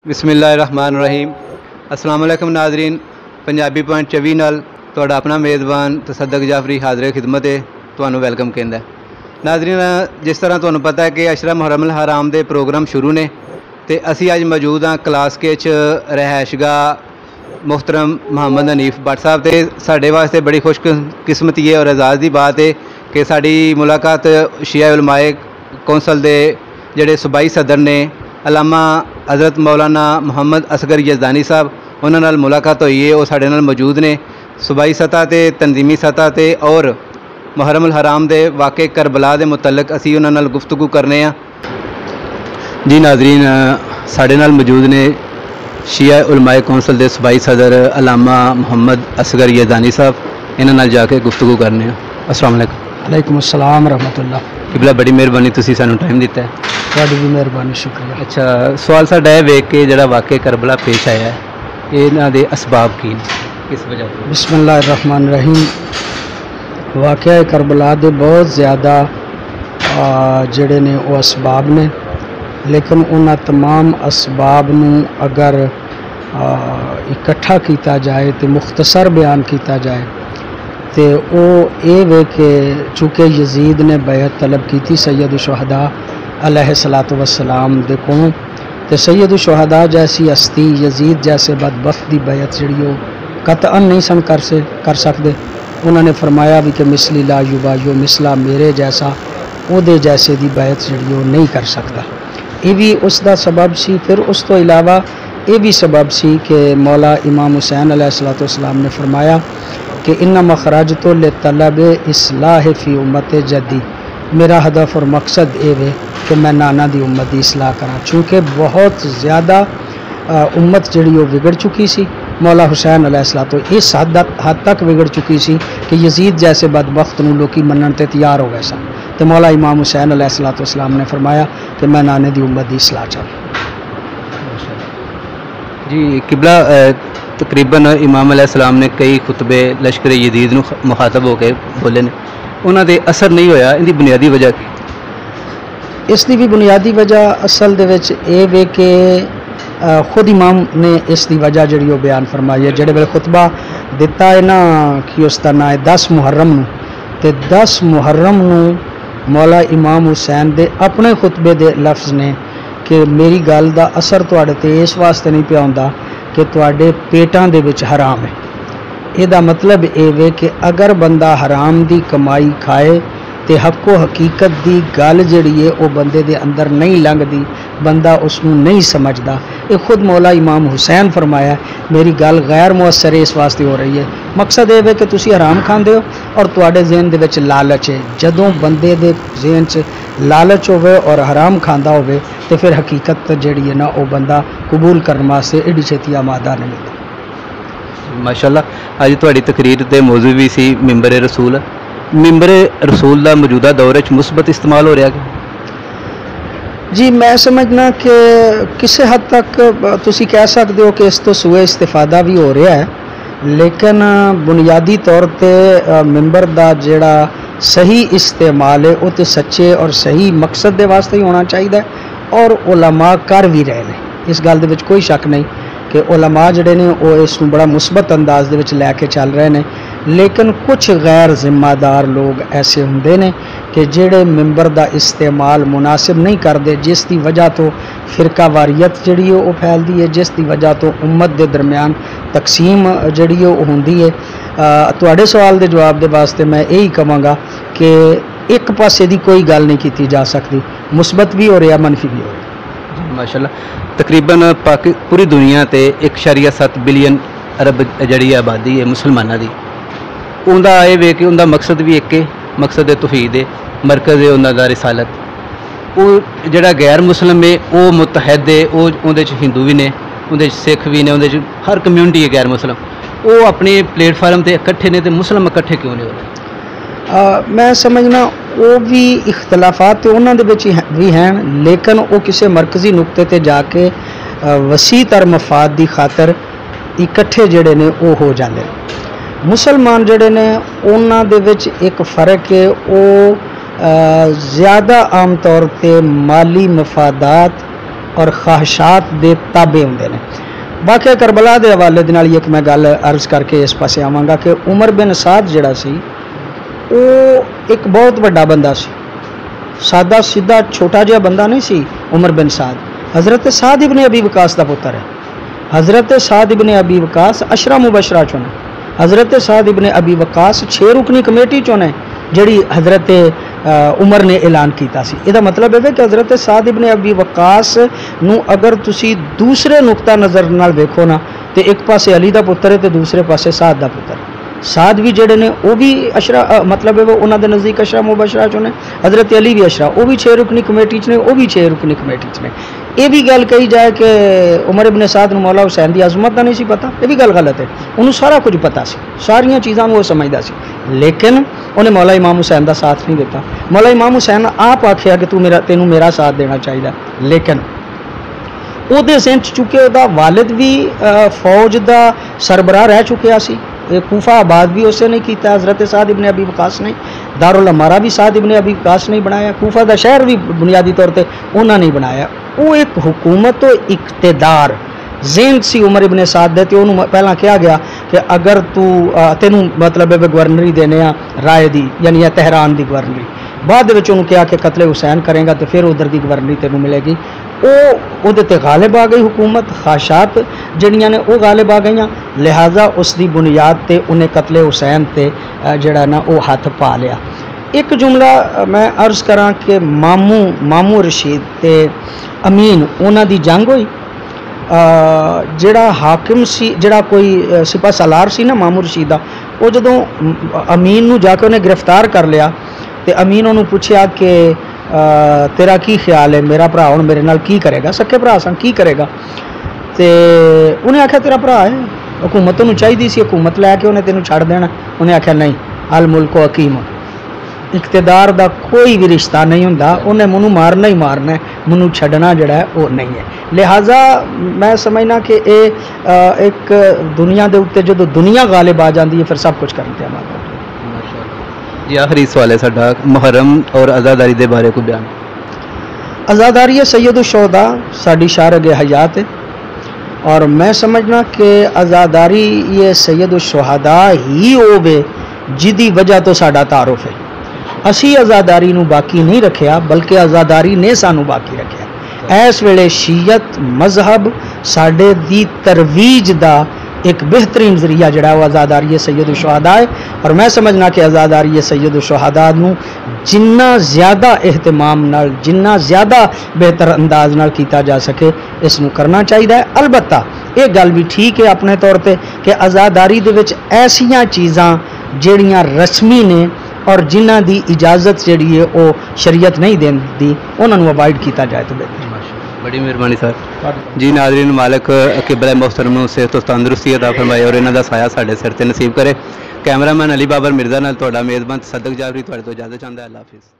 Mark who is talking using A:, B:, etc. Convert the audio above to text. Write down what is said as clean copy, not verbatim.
A: बिस्मिल्लाहिर्रहमानिर्रहीम। अस्सलाम वालेकुम नाज़रीन, पंजाबी पॉइंट 24 नाल तुहाडा अपना मेज़बान तसद्दक जाफरी हाज़िर खिदमत है, तुहानू वैलकम कहंदा है। नाज़रीन, जिस तरह तुहानू पता है कि अशरा मुहर्रम हराम दे प्रोग्राम शुरू ने ते असी अज मौजूद हाँ क्लास के रहायशगाह मुहतरम मोहम्मद हनीफ भट्ट साहब ते साडे वास्ते बड़ी खुशकिस्मती है और एजाज़ की बात है कि साडी मुलाकात शिया उलमाए कौंसल दे जिहड़े सूबाई सदर ने अलामा हज़रत मौलाना मुहम्मद असगर यज़दानी साहब उन्हां नाल मुलाकात हुई है। वो साडे नाल मौजूद ने सूबाई सतह ते तंजीमी सतह ते और मुहर्रम हराम दे वाक़े करबला दे मुतलक असी उन्हां नाल गुफ्तगू करने आ। जी नाज़रीन, साडे नाल मौजूद ने शिया उलमाए कौंसल दे सूबाई सदर अलामा मुहम्मद असगर यज़दानी साहब, इन्हां नाल जाके गुफ्तगू करने आ। अस्सलाम वालेकुम।
B: वालेकुम अस्सलाम रहमतुल्लाह।
A: किबला बड़ी मेहरबानी तुसीं सानू टाइम दिता है।
B: ਤੁਹਾਡੀ भी मेहरबानी, शुक्रिया।
A: अच्छा, सवाल साडा है वेख के जिहड़ा वाक़े करबला पेश आया है, इन्हां दे असबाब की ने, किस वजह तो?
B: बिस्मिल्लाहिर्रहमानिर्रहीम। वाक़या करबला दे बहुत ज़्यादा जिहड़े ने वो असबाब ने, लेकिन उन्हां तमाम असबाब नूं अगर इकट्ठा किया जाए तो मुख्तसर बयान किया जाए तो वो ये वे कि चूँकि यजीद ने बैत तलब की थी सैयद शुहदा अलैहिस्सलातु वस्सलाम दे कोलों, ते सैयद शुहदा जैसी हस्ती यजीद जैसे बदबख्त दी बैत जिहड़ी वो कतअन नहीं सन कर सकते। उन्होंने फरमाया भी कि मिसली ला युबायो, मिसला मेरे जैसा ओदे जैसे दी बैत जिहड़ी वो नहीं कर सकता। ये भी उसका सबब सी। फिर उस तो इलावा ये भी सबब सी कि मौला इमाम हुसैन अलैहिस्सलातु वस्सलाम ने फरमाया कि इन्नमा खरजतु लितलब इस्लाह फ़ी उम्मत जद्दी, मेरा हदफ और मकसद ये है कि मैं नाना दी उम्मत की इसलाह करा। चूँकि बहुत ज़्यादा उम्मत जिहड़ी वो बिगड़ चुकी सी, मौला हुसैन अलैहिस्सलाम इस हद तक बिगड़ चुकी सी कि यजीद जैसे बदबख्त नूं लोकी मनण ते तैयार हो गए सन। तो मौला इमाम हुसैन अलैहिस्सलाम ने फरमाया कि मैं नाने दी उम्मत की इसलाह चाहूँ।
A: जी किबला, तकरीबन इमाम अलैहिस्सलाम ने कई खुतबे लश्कर यजीद नूं मुखातब होकर बोले ने, उन्हां दे असर नहीं होया। इहदी बुनियादी वजह की?
B: इसकी भी बुनियादी वजह असल दे विच ये वे कि खुद इमाम ने इसकी वजह जिहड़ी वो बयान फरमाई है। जिहड़े वेले खुतबा दिता है ना कि उसका ना है 10 मुहर्रम नूं, ते 10 मुहर्रम नूं मौला इमाम हुसैन दे अपने खुतबे दे लफ्ज़ ने कि मेरी गल दा असर तुहाडे ते इस वास्ते नहीं पिया हुंदा कि तुहाडे पेटां दे विच हराम है। ਇਹਦਾ मतलब ਇਹ ਵੇ कि अगर बंदा हराम दी कमाई खाए तो हक्को हकीकत दी गल जिहड़ी है वो बंदे दे अंदर नहीं लंघदी, बंदा उसनूं नहीं समझदा। ये खुद मौला इमाम हुसैन फरमाया मेरी गल गैर मुअस्सर इस वास्ते हो रही है। मकसद ये वे कि तुसी हराम खांदे हो और तुहाडे ज़हन दे विच लालच है। जदों बंदे दे ज़हन च लालच होवे और हराम खांदा होवे तो फिर हकीकत जिहड़ी है ना वो बंदा कबूल करने वास्ते एडी छेती आमादा नहीं होता।
A: माशाअल्लाह, अज तुहाडी तकरीर दे मौजू भी सी मिंबर रसूल। मिंबर रसूल का मौजूदा दौर च मुस्बत इस्तेमाल हो रहा है?
B: जी मैं समझना कि किसी हद तक तुसी कह सकते हो कि इस तो सूए इस्तिफादा भी हो रहा है, लेकिन बुनियादी तौर पर मिंबर का जिहड़ा सही इस्तेमाल है वो तो सच्चे और सही मकसद के वास्ते ही होना चाहिए और उलमा कर भी रहे हैं। इस गल दे विच कोई शक नहीं कि उलमा जिहड़े ने वो इसनूं बड़ा मुस्बत अंदाज दे विच लैके चल रहे हैं। लेकिन कुछ गैर जिम्मेदार लोग ऐसे होंदे ने कि जिहड़े मिंबर का इस्तेमाल मुनासिब नहीं करते, जिस दी वजह तो फिरका वारियत जिहड़ी है वो फैलदी है, जिस दी वजह तो उम्मत के दरमियान तकसीम जिहड़ी है वो होंदी है। तुहाडे सवाल के जवाब के वास्ते मैं यही कहांगा कि एक पासे की कोई गल नहीं की जा सकती, मुस्बत भी हो रहा मनफी भी हो रहा।
A: माशाअल्लाह, तकरीबन पूरी दुनिया ते 1.7 बिलियन अरब जिहड़ी आबादी है मुसलमाना की, उनका ये वे कि उनका मकसद भी एक है, मकसद है तौहीद है, मरकज़ है उन्होंने रिसालत। वो जिहड़ा गैर मुस्लिम है वो मुतहद है, वो उहदे च हिंदू भी ने, उहदे च सिख भी ने, उहदे च हर कम्यूनिटी है गैर मुस्लिम। वो अपने प्लेटफार्म पर इकट्ठे ने तो मुस्लिम इकट्ठे क्यों नहीं हो रहे?
B: मैं समझना वो भी इख्तलाफात तो उन्होंने भी हैं, लेकिन वो किसी मरकजी नुकते ते जाके वसी तर मफाद की खातर इकट्ठे जिहड़े ने वो हो जाते हैं। मुसलमान जिहड़े ने उन्हां दे विच एक फ़र्क है, वो ज़्यादा आम तौर पर माली मफादात اور خواہشات دے تابع ہوندے نے۔ واقعہ کربلا دے حوالے دے نال ایک میں گل عرض کر کے اس پاسے آواں گا کہ عمر بن سعد جڑا سی وہ ایک بہت بڑا بندہ سی، سادہ سیدھا چھوٹا جہا بندہ نہیں سی عمر بن سعد۔ حضرت سعد ابن ابی وقاص دا پتر ہے۔ حضرت سعد ابن ابی وقاص عشرہ مبشرہ چوں نے۔ حضرت سعد ابن ابی وقاص 6 رکنی کمیٹی چوں نے جڑی حضرت عمر نے اعلان کیتا سی۔ یہ مطلب ہے کہ حضرت سعد ابن ابی وقاص نو اگر تسی دوسرے نقطہ نظر نال ویکھو نا تے ایک پاسے علی دا پتر ہے تے دوسرے پاسے سعد دا پتر ہے۔ سعد بھی جڑے نے وہ بھی عشرہ مطلب ہے وہ انہاں دے نزدیک عشرہ مبشرہ چوں نے۔ حضرت علی بھی عشرہ، وہ بھی 6 رکنی کمیٹی چ نے، وہ بھی 6 رکنی کمیٹی چ نے۔ یہ بھی گل کہی جائے کہ عمر ابن سعد نو مولا حسین دی عظمت دا نہیں سی پتہ، یہ بھی گل غلط ہے۔ انہوں سارا کچھ پتہ سی، ساریاں چیزاں وہ سمجھدا سی، لیکن انہیں مولا امام حسین دا ساتھ نہیں دیتا۔ مولا امام حسین آپ آکھیا کہ تینوں میرا ساتھ دینا چاہیے، لیکن وہ دے ذہن چونکہ دا والد بھی فوج دا سربراہ رہ چکیا سی، کوفہ آباد بھی اسے نہیں کیتا حضرت سعد ابن ابی وقاص نے، دارالامارہ بھی سعد ابن ابی وقاص نہیں بنایا، کوفہ دا شہر بھی بنیادی طور پہ انہوں نے بنایا۔ وہ ایک حکومت و اقتدار ذہن سی عمر ابن سعد دے، تے انہوں پہلا کیا گیا کہ اگر تو تینوں مطلب ہے گورنری دینے رائے دی یعنی تہران دی گورنری، بعد وچ انہوں کیا کہ قتل حسین کرے گا تو پھر ادھر دی گورنری تینوں ملے گی۔ وہ تے غالب آ گئی حکومت، خواہشات جڑیاں نے وہ غالب آ گئیاں، لہٰذا اس دی بنیاد تے انہیں قتل حسین تے جڑا نا وہ ہاتھ پا لیا۔ ایک جملہ میں عرض کراں کہ مامو رشید تے امین انہاں دی جنگ ہوئی، جڑا حاکم سی جڑا کوئی سپاہ سالار سی نا مامو رشید دا، وہ جدوں امین نو جا کے انہیں گرفتار کر لیا تے امین انہوں پوچھیا کہ تیرا کی خیال ہے، میرا بھرا ہن میرے نال کی کرے گا، سکے بھرا سن کی کرے گا؟ تے انہیں آکھیا تیرا بھرا ہے، حکومت انہوں چاہیے سی حکومت لے کے انہیں تینوں چھڑ دینا۔ انہیں آکھیا نہیں، الملک و حکیم، اقتدار دا کوئی بھی رشتہ نہیں ہوندا، انہیں منو مارنا ہی مارنا ہے، منو چھڑنا جڑا ہے وہ نہیں ہے۔ لہٰذا میں سمجھنا کہ ایک دنیا دے اوتے جدوں دنیا غالب آ جاندی ہے پھر سب کچھ کرتے ہیں ہمارا۔
A: جی آخری سوال ہے ساڈا، محرم اور عزاداری دے بارے کو بیان۔
B: عزاداری سید الشہداء ساڈی شارگ حیات ہے، اور میں سمجھنا کہ عزاداری یہ سید الشہداء ہی ہوے جدی وجہ تو ساڈا تعارف ہے۔ اسی عزاداری نو باقی نہیں رکھیا بلکہ عزاداری نے سانو باقی رکھیا۔ اس ویلے شیعت مذہب ساڈے دی ترویج دا ایک بہترین ذریعہ جڑا وہ عزاداری سید الشہداء ہے، اور میں سمجھنا کہ عزاداری سید الشہداء نو جنہ زیادہ اہتمام نال جنہ زیادہ بہتر انداز نال کیتا جا سکے اس نو کرنا چاہیے۔ البتہ یہ گل بھی ٹھیک ہے اپنے طور پہ کہ عزاداری دے وچ ایسیاں چیزاں جڑیاں رسمی نے اور جنہ دی اجازت جڑی ہے وہ شریعت نہیں دیندی انہاں نو اوائڈ کیتا جائے تو بہتر۔
A: بڑی مہربانی سر۔ جی ناظرین، مالک قبلہ محترم نو صحت و تندرستی عطا فرمائے اور انہاں دا سایہ ساڈے سر تے نصیب کرے۔ کیمرہ مین علی بابر مرزا نال تہاڈا میزبان صدق جعفری تہاڈے تو اجازت چاہندا ہے۔ اللہ حافظ۔